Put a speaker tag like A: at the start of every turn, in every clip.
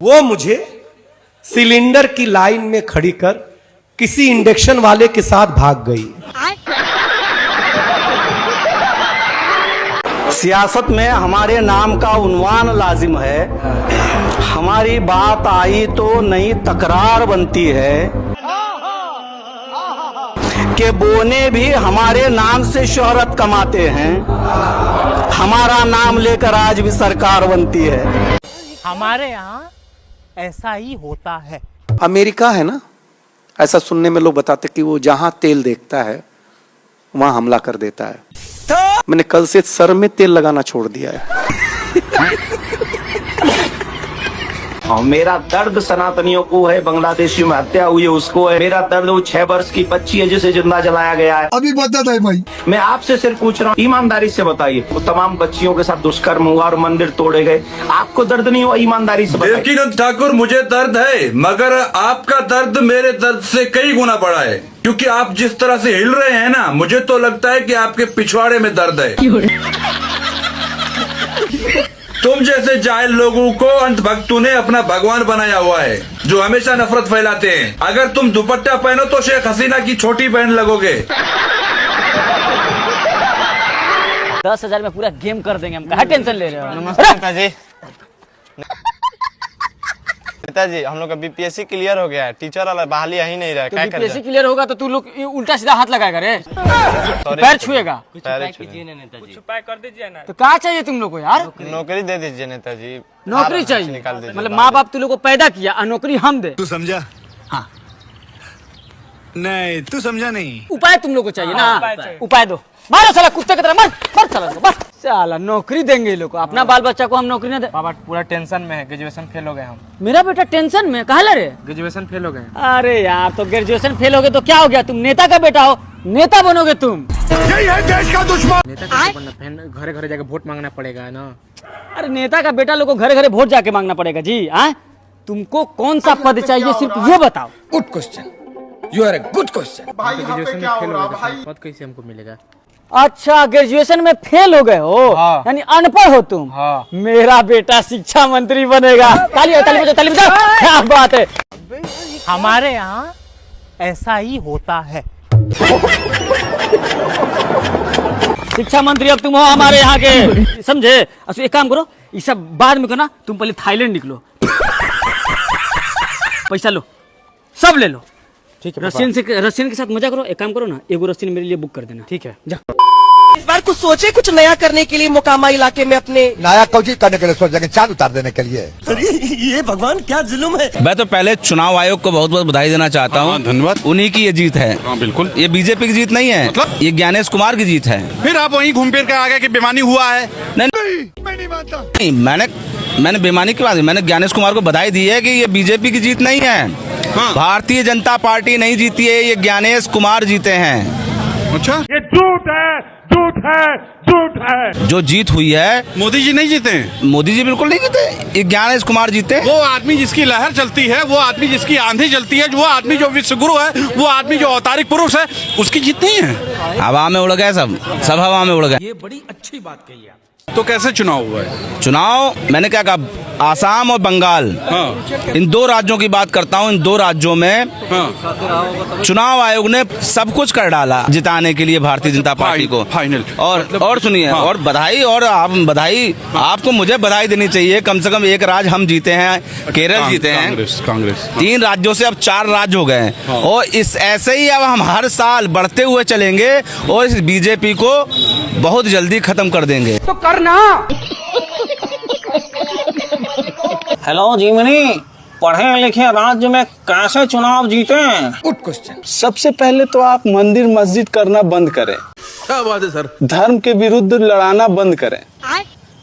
A: वो मुझे सिलेंडर की लाइन में खड़ी कर किसी इंडक्शन वाले के साथ भाग गई।
B: सियासत में हमारे नाम का उन्वान लाजिम है, हमारी बात आई तो नई तकरार बनती है कि बोने भी हमारे नाम से शोहरत कमाते हैं, हमारा नाम लेकर आज भी सरकार बनती है।
C: हमारे यहाँ ऐसा ही होता है।
A: अमेरिका है ना, ऐसा सुनने में लोग बताते कि वो जहां तेल देखता है वहां हमला कर देता है। मैंने कल से सर में तेल लगाना छोड़ दिया है।
D: और मेरा दर्द सनातनियों को है, बांग्लादेशियों में हत्या हुई है उसको है। मेरा दर्द वो 6 वर्ष की बच्ची है जिसे जिंदा जलाया गया है।
E: अभी बता है भाई,
D: मैं आपसे सिर्फ पूछ रहा हूँ, ईमानदारी से बताइए, वो तमाम बच्चियों के साथ दुष्कर्म हुआ और मंदिर तोड़े गए, आपको दर्द नहीं हुआ? ईमानदारी से बताइए।
F: देवकीनंद ठाकुर, मुझे दर्द है, मगर आपका दर्द मेरे दर्द से कई गुना बड़ा है, क्योंकि आप जिस तरह से हिल रहे हैं ना, मुझे तो लगता है कि आपके पिछवाड़े में दर्द है। तुम जैसे जाहिल लोगों को अंधभक्तों ने अपना भगवान बनाया हुआ है, जो हमेशा नफरत फैलाते हैं। अगर तुम दुपट्टा पहनो तो शेख हसीना की छोटी बहन लगोगे।
C: 10,000 में पूरा गेम कर देंगे हम, कहाँ टेंशन ले रहे हो?
G: नमस्ते नेताजी। नेताजी, हम लोग का बीपीएससी क्लियर हो गया है, टीचर वाला बहाली ही नहीं रहा है।
C: तो बीपीएससी क्लियर होगा तो तू लोग उल्टा सीधा हाथ लगाएगा रे, पैर छुएगा।
G: कुछ उपाय कर दीजिए ना।
C: तो क्या चाहिए तुम लोग को यार?
G: नौकरी दे दीजिए नेताजी।
C: नौकरी
G: हार
C: चाहिए?
G: निकाल दीजिए।
C: मतलब माँ बाप तू लोग को पैदा किया और नौकरी हम दे?
E: तू समझा? हाँ नहीं, तू समझा नहीं।
C: उपाय तुम लोग को चाहिए ना, उपाय दो। मारो साला कुत्ते की तरह, मर साला, बस साला नौकरी देंगे ये लोग को, अपना बाल बच्चा को हम नौकरी ना दे।
G: पापा पूरा टेंशन में है, ग्रेजुएशन फेल हो गए हम।
C: मेरा बेटा टेंशन में कहा रे?
G: ग्रेजुएशन फेल हो गए।
C: अरे यार, तो ग्रेजुएशन फेल हो गए तो क्या हो गया? तुम नेता का बेटा हो, नेता बनोगे तुम।
E: यही है देश का दुश्मन।
G: नेता कैसे बनना? घरे घरे जाके वोट मांगना पड़ेगा ना।
C: अरे नेता का बेटा लोग को घरे घरे वोट जाके मांगना पड़ेगा जी? तुमको कौन सा पद चाहिए सिर्फ ये बताओ।
E: Good question, you are a good question.
G: Graduation में फेल हो गए, पद कैसे हमको मिलेगा?
C: अच्छा, ग्रेजुएशन में फेल हो गए हो, यानी अनपढ़ हो तुम। मेरा बेटा शिक्षा मंत्री बनेगा। ताली ताली ताली बजाओ, क्या बात है। हमारे यहाँ ऐसा ही होता है। शिक्षा मंत्री अब तुम हो हमारे यहाँ के, समझे? अच्छा एक काम करो, ये सब बाद में करना, तुम पहले थाईलैंड निकलो, पैसा लो, सब ले लो। ठीक है। रशियन के साथ मजा करो। एक काम करो ना, एगो रशियन मेरे लिए बुक कर देना। ठीक है, जा।
H: इस बार कुछ सोचे, कुछ नया करने के लिए मोकामा इलाके में अपने।
E: नया कोशिश करने के लिए सोच रहे, चांद उतार देने के लिए।
H: ये भगवान क्या जुल्म है।
I: मैं तो पहले चुनाव आयोग को बहुत बहुत बधाई देना चाहता हूँ।
F: धन्यवाद।
I: उन्हीं की ये जीत है।
F: बिल्कुल,
I: ये बीजेपी की जीत नहीं है, मतलब ये ज्ञानेश कुमार की जीत है।
F: फिर आप वहीं घूम फिर के आ गए कि बेमानी हुआ है।
E: मैं नहीं मानता।
I: नहीं, मैंने बेमानी की बात, मैंने ज्ञानेश कुमार को बधाई दी है कि ये बीजेपी की जीत नहीं है। भारतीय जनता पार्टी नहीं जीती है, ये ज्ञानेश कुमार जीते हैं।
F: अच्छा,
J: ये झूठ है, झूठ है, झूठ है।
I: जो जीत हुई है,
F: मोदी जी नहीं जीते हैं।
I: मोदी जी बिल्कुल नहीं जीते, ये ज्ञानेश कुमार जीते।
F: वो आदमी जिसकी लहर चलती है, वो आदमी जिसकी आंधी चलती है, वो आदमी जो विश्वगुरु है, वो आदमी जो अवतारिक पुरुष है, उसकी जीत नहीं है।
I: हवा में उड़ गए, सब हवा में उड़ गए।
H: ये बड़ी अच्छी बात कही है।
F: तो कैसे चुनाव हुआ है?
I: चुनाव मैंने क्या कहा, आसाम और बंगाल, इन 2 राज्यों की बात करता हूँ। इन 2 राज्यों में चुनाव आयोग ने सब कुछ कर डाला जिताने के लिए भारतीय जनता पार्टी को।
F: फाइनल।
I: और सुनिए, और बधाई, और आपको मुझे बधाई देनी चाहिए। कम से कम एक राज्य हम जीते हैं, केरल जीते हैं।
F: कांग्रेस
I: 3 राज्यों से अब 4 राज्य हो गए, और इस ऐसे ही अब हम हर साल बढ़ते हुए चलेंगे और इस बीजेपी को बहुत जल्दी खत्म कर देंगे।
H: तो करना।
B: हेलो जीवनी, पढ़े लिखे राज्य में कैसे चुनाव जीते?
E: Good question.
G: सबसे पहले तो आप मंदिर मस्जिद करना बंद करें।
E: क्या बात है सर।
G: धर्म के विरुद्ध लड़ाना बंद करें,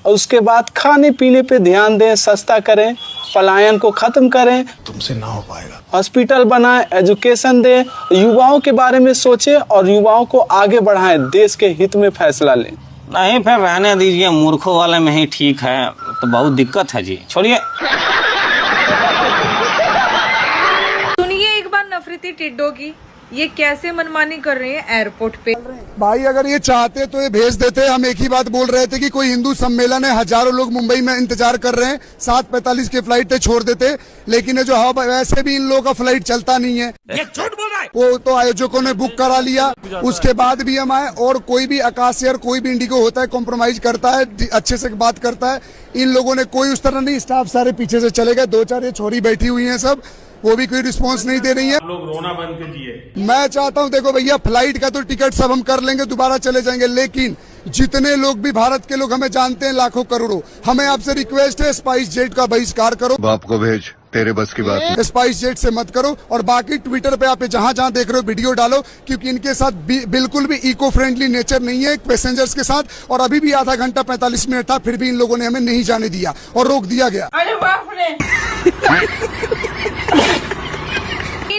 G: और उसके बाद खाने पीने पे ध्यान दें, सस्ता करें, पलायन को खत्म करें।
E: तुमसे ना हो पाएगा।
G: हॉस्पिटल बनाएं, एजुकेशन दें, युवाओं के बारे में सोचें और युवाओं को आगे बढ़ाएं, देश के हित में फैसला लें।
B: नहीं, फिर रहने दीजिए, मूर्खों वाले में ही ठीक है, तो बहुत दिक्कत है जी, छोड़िए।
K: सुनिए एक बार नफरती टिड्डों की।
H: ये कैसे मनमानी कर रहे हैं एयरपोर्ट पे।
E: भाई अगर ये चाहते तो ये भेज देते। हम एक ही बात बोल रहे थे कि कोई हिंदू सम्मेलन है, हजारों लोग मुंबई में इंतजार कर रहे हैं, 7:45 की फ्लाइट छोड़ देते। लेकिन ये जो हवा, वैसे भी इन लोगों का फ्लाइट चलता नहीं है,
J: ये झूठ बोल रहा है।
E: वो तो आयोजकों ने बुक करा लिया, उसके बाद भी हम आए। और कोई भी आकाश एयर, कोई भी इंडिगो होता है, कॉम्प्रोमाइज करता है, अच्छे से बात करता है। इन लोगों ने कोई उस तरह नहीं, स्टाफ सारे पीछे से चले गए। 2-4 ये छोरी बैठी हुई है सब, वो भी कोई रिस्पांस नहीं दे रही है।
J: लोग रोना बंद कीजिए।
E: मैं चाहता हूं, देखो भैया, फ्लाइट का तो टिकट सब हम कर लेंगे, दोबारा चले जाएंगे। लेकिन जितने लोग भी भारत के लोग हमें जानते हैं, लाखों करोड़ों, हमें आपसे रिक्वेस्ट है, स्पाइस जेट का बहिष्कार करो।
K: बाप को भेज, तेरे बस की बात नहीं।
E: स्पाइस जेट से मत करो। और बाकी ट्विटर पे आप जहां जहां देख रहे हो वीडियो डालो, क्योंकि इनके साथ बिल्कुल भी इको फ्रेंडली नेचर नहीं है पैसेंजर्स के साथ। और अभी भी आधा घंटा 45 मिनट था, फिर भी इन लोगों ने हमें नहीं जाने दिया और रोक दिया गया।
H: अरे बाप रे।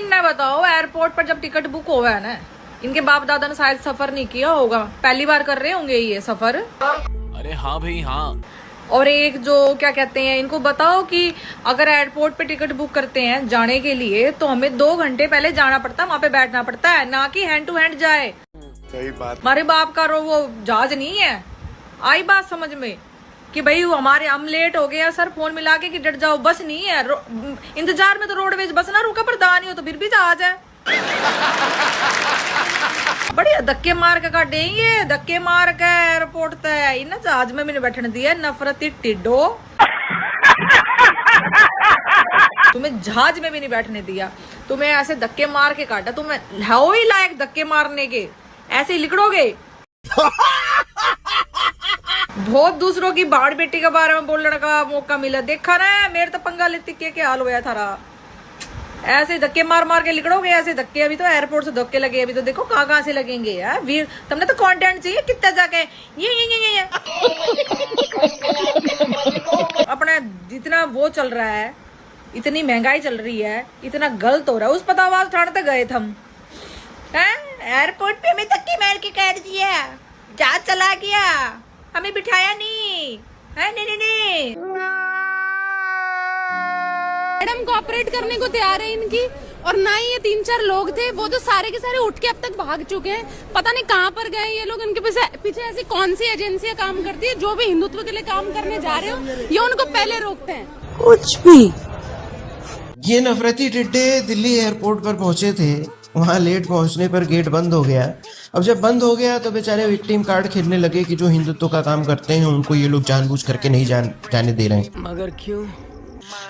H: ना बताओ, एयरपोर्ट पर जब टिकट बुक हुआ है ना, इनके बाप दादा ने शायद सफर नहीं किया होगा, पहली बार कर रहे होंगे ये सफर।
I: अरे हाँ भाई हाँ।
H: और एक जो क्या कहते हैं, इनको बताओ कि अगर एयरपोर्ट पे टिकट बुक करते हैं जाने के लिए, तो हमें 2 घंटे पहले जाना पड़ता है, वहां पे बैठना पड़ता है, ना कि हैंड टू हैंड जाए।
E: सही बात।
H: हमारे बाप का वो जहाज नहीं है। आई बात समझ में कि भाई हमारे हम लेट हो गया सर, फोन मिला के कि डट जाओ, बस नहीं है। इंतजार में तो रोडवेज बस ना रुका, पर दानी हो तो फिर भी जहाज है। बढ़िया धक्के मार के काटेंगे, धक्के मार के एयरपोर्ट तय इन जहाज में मैंने बैठने दिया। नफरती टिड्डो, तुम्हें जहाज में भी नहीं बैठने दिया, तुम्हें ऐसे धक्के मार के काटा। तुम्हें हो ही लायक धक्के मारने के, ऐसे ही लिखड़ोगे। बहुत दूसरों की बाढ़ बेटी के बारे में बोलने का मौका मिला, देखा ना मेरे तो पंगा लेती क्या हाल हुआ था। ऐसे धक्के मार मार के लिखड़ोगे, ऐसे धक्के। अभी तो एयरपोर्ट से धक्के लगे, अभी तो देखो कहाँ से लगेंगे यार। वीर तुमने तो कंटेंट चाहिए कितना जाके ये अपना जितना वो चल रहा है, इतनी महंगाई चल रही है, इतना गलत हो रहा है, उस पता आवाज उठाने गए थे हम। एयरपोर्ट पे हमें धक्के मार के काट दिया, जहाज चला गया, हमें बिठाया नहीं है। नहीं
L: मैडम कोऑपरेट करने को तैयार है इनकी। और ना ही ये 3-4 लोग थे, वो तो सारे के सारे उठ के अब तक भाग चुके हैं। पता नहीं कहाँ पर गए ये लोग। इनके पीछे ऐसी कौन सी एजेंसियां काम करती है, जो भी हिंदुत्व के लिए काम करने जा रहे हो, ये उनको पहले रोकते हैं।
H: कुछ भी।
M: ये नफरती टिड्डे दिल्ली एयरपोर्ट पर पहुंचे थे, वहां लेट पहुंचने पर गेट बंद हो गया। अब जब बंद हो गया तो बेचारे विक्टिम कार्ड खेलने लगे कि जो हिंदुत्व का काम करते हैं उनको ये लोग जानबूझ करके नहीं जाने दे रहे हैं।
C: मगर क्यों?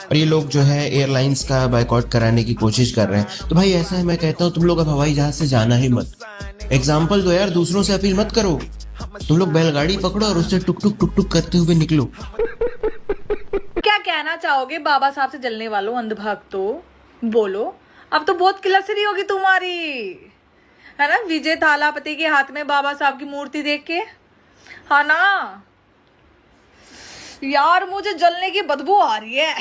M: और ये लोग जो है एयरलाइंस का बायकॉट कराने की कोशिश कर रहे हैं। तो भाई ऐसा है, मैं कहता हूँ तुम लोग अब हवाई जहाज से जाना ही मत। एग्जाम्पल दो यार, दूसरों से अपील मत करो। तुम लोग बैलगाड़ी पकड़ो और उससे टुक टुक करते हुए निकलो।
H: क्या कहना चाहोगे बाबा साहब से जलने वालों, अंधभक्तों? बोलो। अब तो बहुत क्लसरी होगी तुम्हारी, है ना, विजय थालापति के हाथ में बाबा साहब की मूर्ति देख के। हाँ ना यार, मुझे जलने की बदबू आ रही है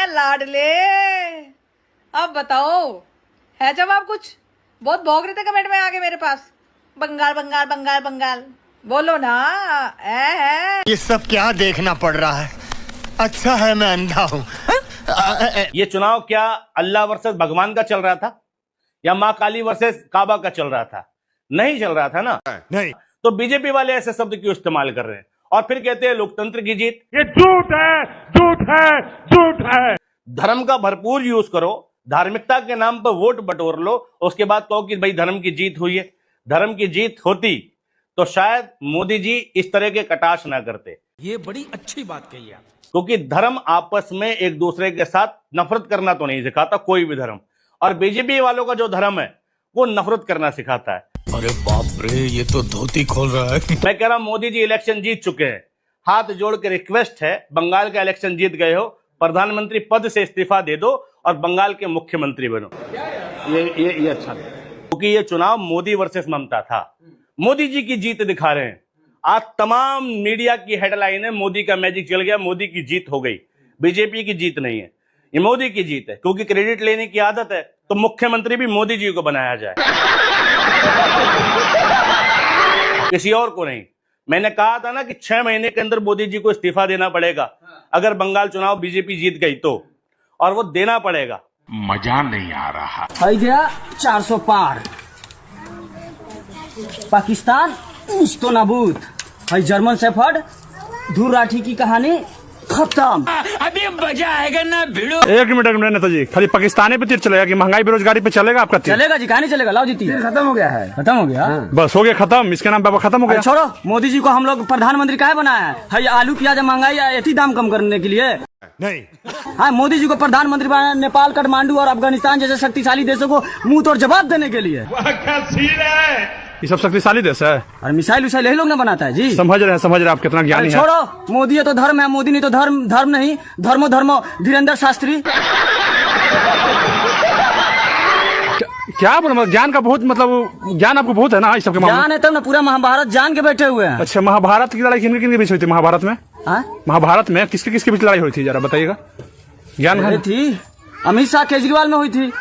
H: लाडले। अब बताओ, है जवाब कुछ? बहुत भौंक रहे थे कमेंट में आगे मेरे पास, बंगाल बंगाल बंगाल बंगाल। बोलो ना। है
E: ये सब क्या देखना पड़ रहा है? अच्छा है मैं अंधा हूँ।
N: ये चुनाव क्या अल्लाह वर्सेस भगवान का चल रहा था या माँ काली वर्सेस काबा का चल रहा था? नहीं चल रहा था ना।
E: नहीं
N: तो बीजेपी वाले ऐसे शब्द क्यों इस्तेमाल कर रहे हैं और फिर कहते हैं लोकतंत्र की जीत?
J: ये झूठ है, झूठ है, झूठ है।
N: धर्म का भरपूर यूज करो, धार्मिकता के नाम पर वोट बटोर लो, उसके बाद कहो कि भाई धर्म की जीत हुई है। धर्म की जीत होती तो शायद मोदी जी इस तरह के कटाक्ष ना करते।
I: ये बड़ी अच्छी बात कही आप।
N: क्योंकि धर्म आपस में एक दूसरे के साथ नफरत करना तो नहीं सिखाता कोई भी धर्म, और बीजेपी वालों का जो धर्म है वो नफरत करना सिखाता है।
E: अरे बाप रे, ये तो धोती खोल रहा है।
N: मैं कह रहा हूं मोदी जी इलेक्शन जीत चुके हैं, हाथ जोड़ के रिक्वेस्ट है, बंगाल का इलेक्शन जीत गए हो, प्रधानमंत्री पद से इस्तीफा दे दो और बंगाल के मुख्यमंत्री बनो। ये अच्छा, क्योंकि ये चुनाव मोदी वर्सेस ममता था। मोदी जी की जीत दिखा रहे हैं। आज तमाम मीडिया की हेडलाइन है मोदी का मैजिक चल गया, मोदी की जीत हो गई। बीजेपी की जीत नहीं है, ये मोदी की जीत है। क्योंकि क्रेडिट लेने की आदत है तो मुख्यमंत्री भी मोदी जी को बनाया जाए, किसी और को नहीं। मैंने कहा था ना कि 6 महीने के अंदर मोदी जी को इस्तीफा देना पड़ेगा अगर बंगाल चुनाव बीजेपी जीत गई तो, और वो देना पड़ेगा।
J: मजा नहीं आ रहा।
C: है गया 400 पार। पाकिस्तान उस तो नाबूद है। जर्मन शेफर्ड धूर राठी की कहानी खत्म। अभी मजा आएगा ना भिड़ो।
J: एक मिनट नेताजी, खाली पाकिस्तानी पे तीर चलेगा कि महंगाई बेरोजगारी पे चलेगा आपका तीर?
C: चलेगा जी, कहानी चलेगा। लाओ जी तीर खत्म हो गया है। खत्म हो गया
J: बस हो गया खत्म, इसके नाम पे खत्म हो गया।
C: छोड़ो, मोदी जी को हम लोग प्रधानमंत्री काहे बनाया है? आलू प्याज महंगाई ऐसी दाम कम करने के लिए
J: नहीं।
C: हाँ, मोदी जी को प्रधानमंत्री बनाया नेपाल, काठमांडू और अफगानिस्तान जैसे शक्तिशाली देशों को मुंह तोड़ जवाब देने के लिए।
J: ये सब शक्तिशाली देश है
C: और मिसाइल विसाइल यही लोग ना बनाता है जी।
J: समझ रहे आप कितना ज्ञानी है।
C: छोड़ो, मोदी है तो धर्म है, मोदी नहीं तो धर्म नहीं। धर्मो धर्मो धीरेन्द्र शास्त्री।
J: क्या ज्ञान का बहुत मतलब ज्ञान आपको बहुत है ना इस सबके मामले में?
C: ज्ञान है तब ना, पूरा महाभारत जान के बैठे हुए हैं।
J: अच्छा, महाभारत की लड़ाई किन बीच हुई थी? महाभारत में महाभारत में किसके बीच लड़ाई हुई थी, जरा बताइएगा। ज्ञान
C: थी अमित शाह केजरीवाल में हुई थी।